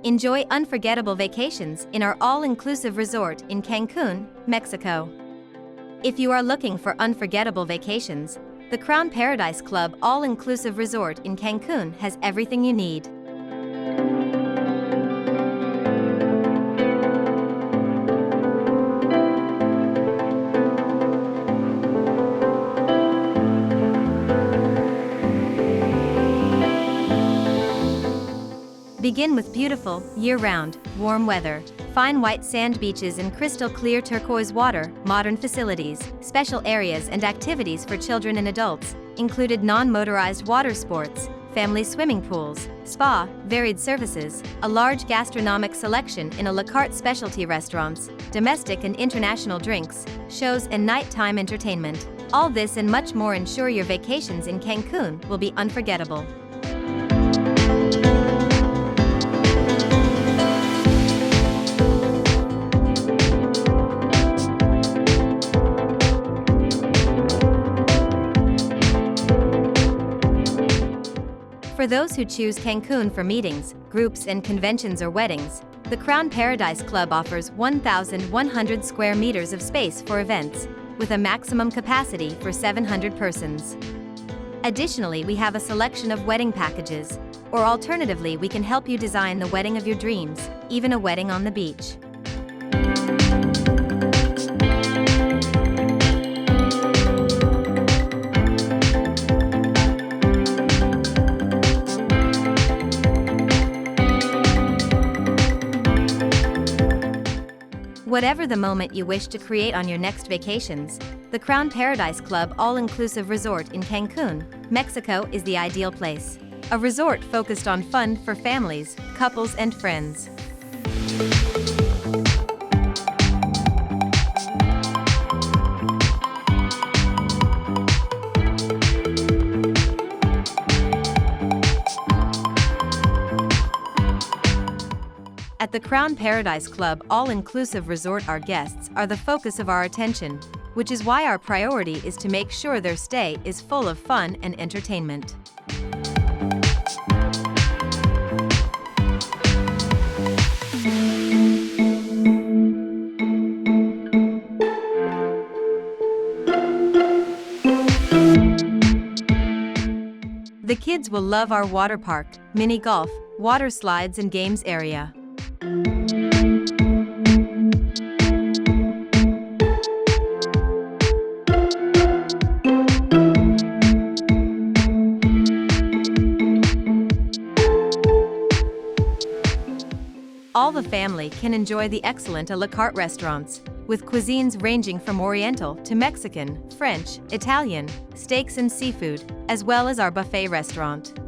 Enjoy unforgettable vacations in our all-inclusive resort in Cancun, Mexico. If you are looking for unforgettable vacations, the Crown Paradise Club all-inclusive resort in Cancun has everything you need. Begin with beautiful, year-round, warm weather, fine white sand beaches and crystal clear turquoise water, modern facilities, special areas and activities for children and adults, included non-motorized water sports, family swimming pools, spa, varied services, a large gastronomic selection in a la carte specialty restaurants, domestic and international drinks, shows and nighttime entertainment. All this and much more ensure your vacations in Cancun will be unforgettable. For those who choose Cancun for meetings, groups and conventions or weddings, the Crown Paradise Club offers 1,100 square meters of space for events, with a maximum capacity for 700 persons. Additionally, we have a selection of wedding packages, or alternatively we can help you design the wedding of your dreams, even a wedding on the beach. Whatever the moment you wish to create on your next vacations, the Crown Paradise Club all-inclusive resort in Cancun, Mexico is the ideal place. A resort focused on fun for families, couples and friends. At the Crown Paradise Club all-inclusive resort, our guests are the focus of our attention, which is why our priority is to make sure their stay is full of fun and entertainment. The kids will love our water park, mini golf, water slides and games area. All the family can enjoy the excellent a la carte restaurants, with cuisines ranging from Oriental to Mexican, French, Italian, steaks and seafood, as well as our buffet restaurant.